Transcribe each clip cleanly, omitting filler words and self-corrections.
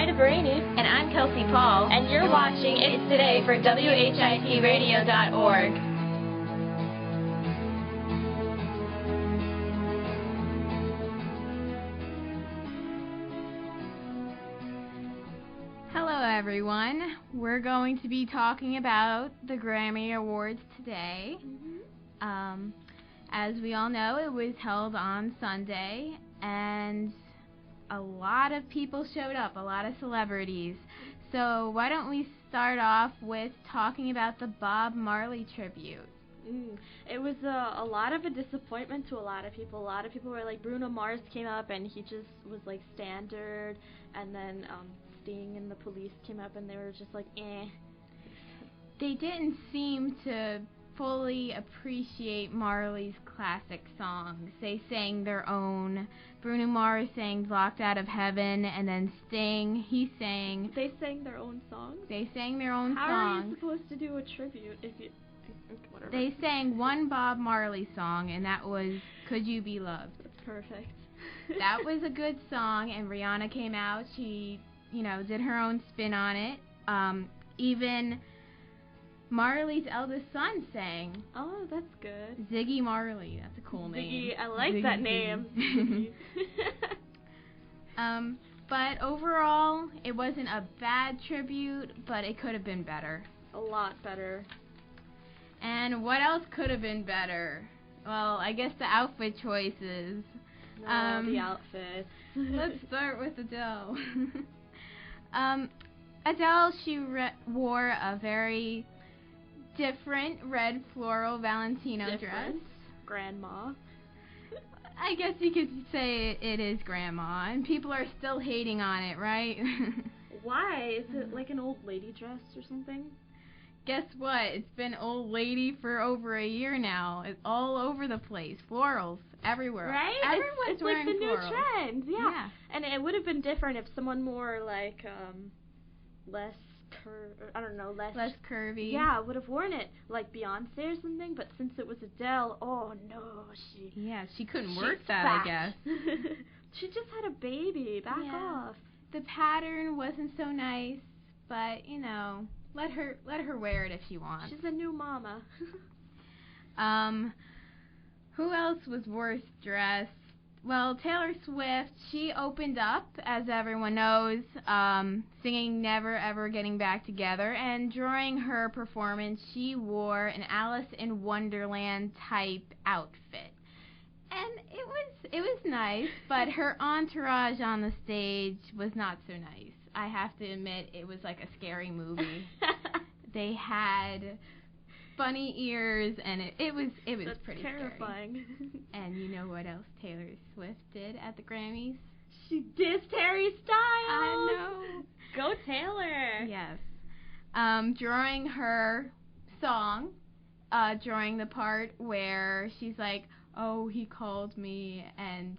Ida Brainy. And I'm Kelsey Paul. And you're watching It's Today for WHITradio.org. Hello, everyone. We're going to be talking about the Grammy Awards today. As we all know, it was held on Sunday, and a lot of people showed up, a lot of celebrities. So why don't we start off with talking about the Bob Marley tribute? It was a lot of a disappointment to a lot of people. A lot of people were like, Bruno Mars came up and he just was like standard, and then Sting and the Police came up and they were just like, eh. They didn't seem to fully appreciate Marley's classic songs. They sang their own. Bruno Mars sang Locked Out of Heaven, and then Sting, he sang... They sang their own songs? They sang their own songs. How are you supposed to do a tribute if you... Whatever. They sang one Bob Marley song, and that was Could You Be Loved. That's perfect. That was a good song, and Rihanna came out. She, did her own spin on it. Even Marley's eldest son sang. Oh, that's good. Ziggy Marley. That's a cool name. Ziggy, I like that name. But overall, it wasn't a bad tribute, but it could have been better. A lot better. And what else could have been better? Well, I guess the outfit choices. The outfits. Let's start with Adele. Adele, she wore a very different red floral Valentino dress. Grandma. I guess you could say it is grandma, and people are still hating on it, right? Why? Is it like an old lady dress or something? Guess what? It's been old lady for over a year now. It's all over the place. Florals everywhere. Right? Everyone's wearing like the florals. New trend. Yeah. And it would have been different if someone more like less curvy. Yeah, would have worn it like Beyonce or something. But since it was Adele, oh no, she couldn't work that, fat. I guess. She just had a baby. Back off. The pattern wasn't so nice, but let her wear it if she wants. She's a new mama. Who else was worse dressed? Well, Taylor Swift, she opened up, as everyone knows, singing Never Ever Getting Back Together, and during her performance, she wore an Alice in Wonderland type outfit. And it was nice, but her entourage on the stage was not so nice. I have to admit, it was like a scary movie. They had bunny ears, and it was That's pretty terrifying. Scary. And you know what else Taylor Swift did at the Grammys? She dissed Harry Styles. I know. Go Taylor. Yes. During her song, during the part where she's like, "Oh, he called me," and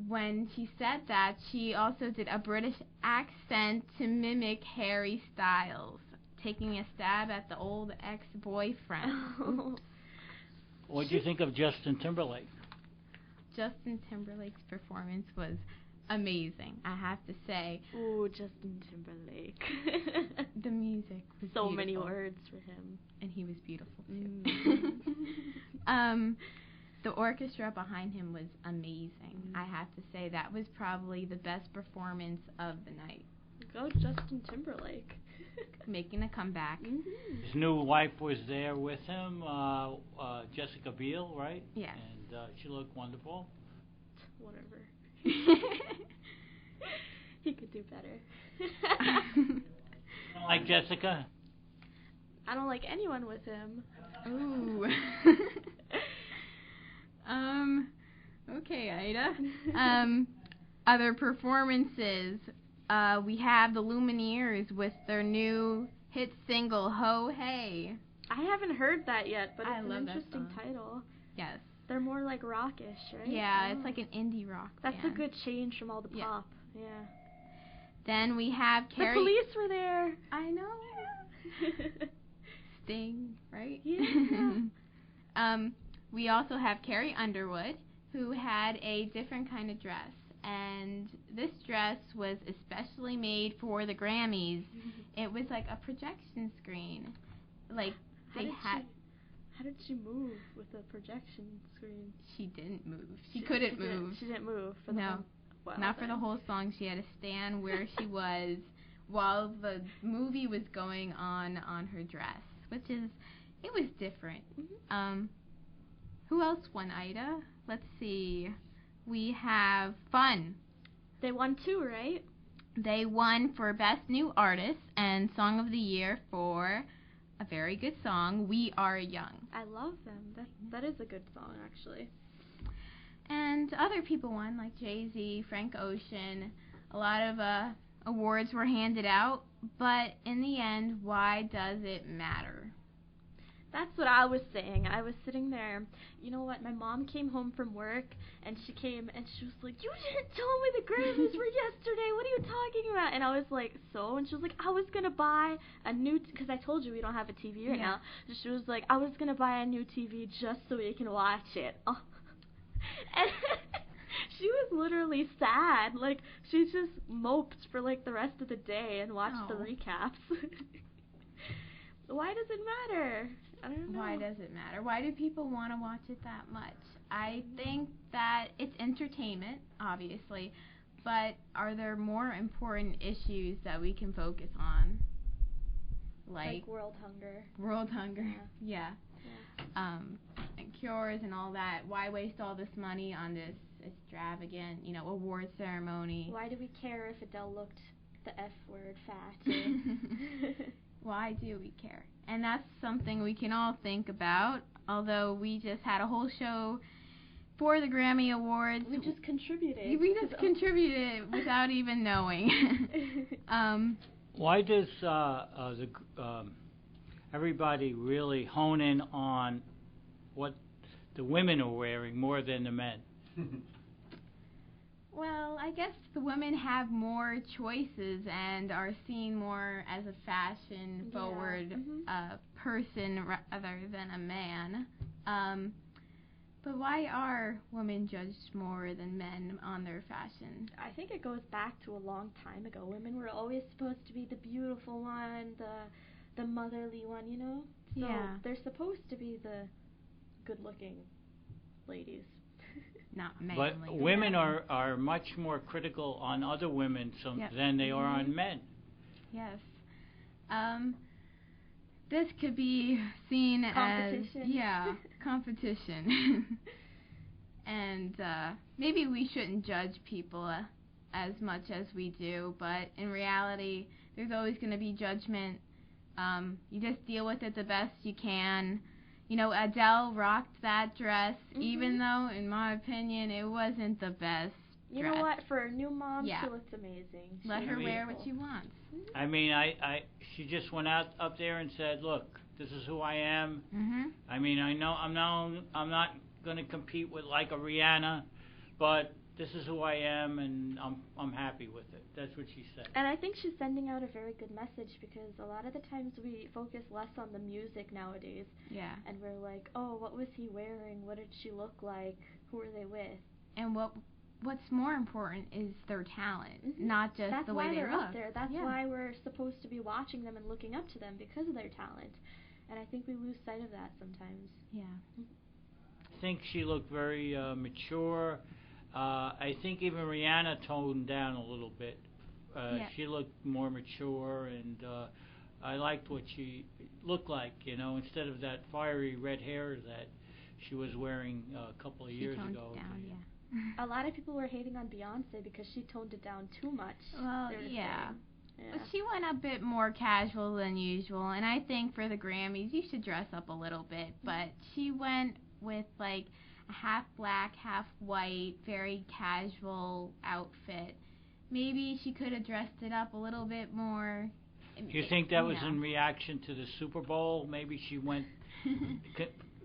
when she said that, she also did a British accent to mimic Harry Styles, taking a stab at the old ex-boyfriend. What do you think of Justin Timberlake? Justin Timberlake's performance was amazing, I have to say. Ooh, Justin Timberlake. The music was so beautiful. many words for him. And he was beautiful, too. The orchestra behind him was amazing. I have to say that was probably the best performance of the night. Go Justin Timberlake. Making a comeback. His new wife was there with him, Jessica Biel, right? Yes. And she looked wonderful. Whatever. He could do better. You don't like Jessica? I don't like anyone with him. Ooh. Okay, Ida. Other performances. We have the Lumineers with their new hit single, Ho Hey. I haven't heard that yet, but I it's love an that interesting song. title. Yes. They're more like rockish, right? Yeah, it's like an indie rock That's band. a good change from all the pop. Yeah. Then we have Carrie. The Police were there. I know. Sting, right? Yeah. We also have Carrie Underwood, who had a different kind of dress. and this dress was especially made for the Grammys. It was like a projection screen. Like they had. How did she move with the projection screen? She didn't move. She couldn't move. She didn't move for no, not for the whole song. She had to stand where she was while the movie was going on her dress, which is, it was different. Who else won, Ida? Let's see. We have Fun. They won too, right? They won for Best New Artist and Song of the Year for a very good song, We Are Young. I love them. That is a good song, actually. And other people won, like Jay-Z, Frank Ocean. A lot of awards were handed out, but in the end, why does it matter? That's what I was saying. I was sitting there. You know what? My mom came home from work, and she came, and she was like, "You didn't tell me the Grammys were yesterday. What are you talking about?" And I was like, "So?" And she was like, "I was going to buy a new, because I told you we don't have a TV right now." And she was like, "I was going to buy a new TV just so we can watch it." Oh. And she was literally sad. Like, she just moped for, like, the rest of the day and watched the recaps. Why does it matter? I don't know. Why does it matter? Why do people want to watch it that much? I think that it's entertainment, obviously, but are there more important issues that we can focus on? Like world hunger. World hunger, yeah. And cures and all that. Why waste all this money on this extravagant, award ceremony? Why do we care if Adele looked the F word fat? Why do we care? And that's something we can all think about, although we just had a whole show for the Grammy Awards. We just contributed. We just contributed without even knowing. Why does everybody really hone in on what the women are wearing more than the men? Well, I guess the women have more choices and are seen more as a fashion-forward person rather than a man. But why are women judged more than men on their fashion? I think it goes back to a long time ago. Women were always supposed to be the beautiful one, the motherly one, So they're supposed to be the good-looking ladies. Not manly. But women are much more critical on other women than they are on men. Yes. This could be seen as competition. And maybe we shouldn't judge people as much as we do, but in reality, there's always going to be judgment. You just deal with it the best you can. Adele rocked that dress, even though, in my opinion, it wasn't the best You know what? For a new mom, she looks amazing. Let her wear what she wants. I mean, she just went up there and said, "Look, this is who I am." I mean, I know I'm not going to compete with like a Rihanna, but this is who I am, and I'm happy with it. That's what she said. And I think she's sending out a very good message, because a lot of the times we focus less on the music nowadays. Yeah. And we're like, oh, what was he wearing? What did she look like? Who were they with? And what's more important is their talent, not just the way they look. That's why they're up there. That's why we're supposed to be watching them and looking up to them, because of their talent. And I think we lose sight of that sometimes. Yeah. I think she looked very mature. I think even Rihanna toned down a little bit. She looked more mature, and I liked what she looked like, instead of that fiery red hair that she was wearing a couple of years ago. A lot of people were hating on Beyonce because she toned it down too much. Well, But she went a bit more casual than usual, and I think for the Grammys you should dress up a little bit, but she went with like a half black, half white, very casual outfit. Maybe she could have dressed it up a little bit more. Do you think that was in reaction to the Super Bowl? Maybe she went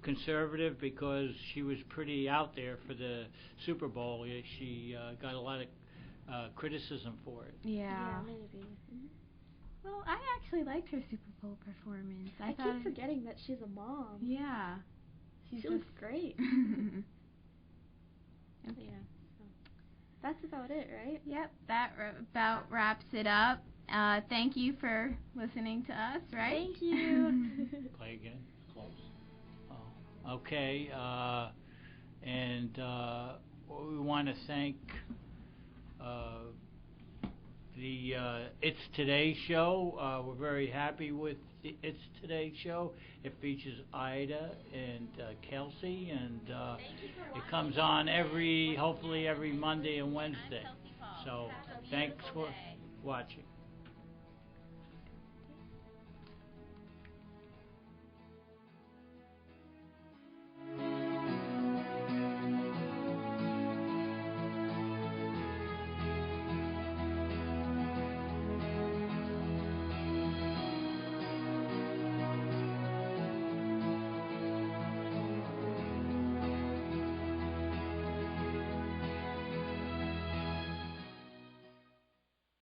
conservative because she was pretty out there for the Super Bowl. She got a lot of criticism for it. Yeah, maybe. Well, I actually liked her Super Bowl performance. I keep forgetting that she's a mom. Yeah. She looks great. Okay. Yeah. So that's about it, right? Yep, that about wraps it up. Thank you for listening to us, right? Thank you. Play again. Close. Oh, okay. And we want to thank the It's Today show. We're very happy with the It's Today show. It features Ida and Kelsey, and it comes on hopefully every Monday and Wednesday. So thanks for watching.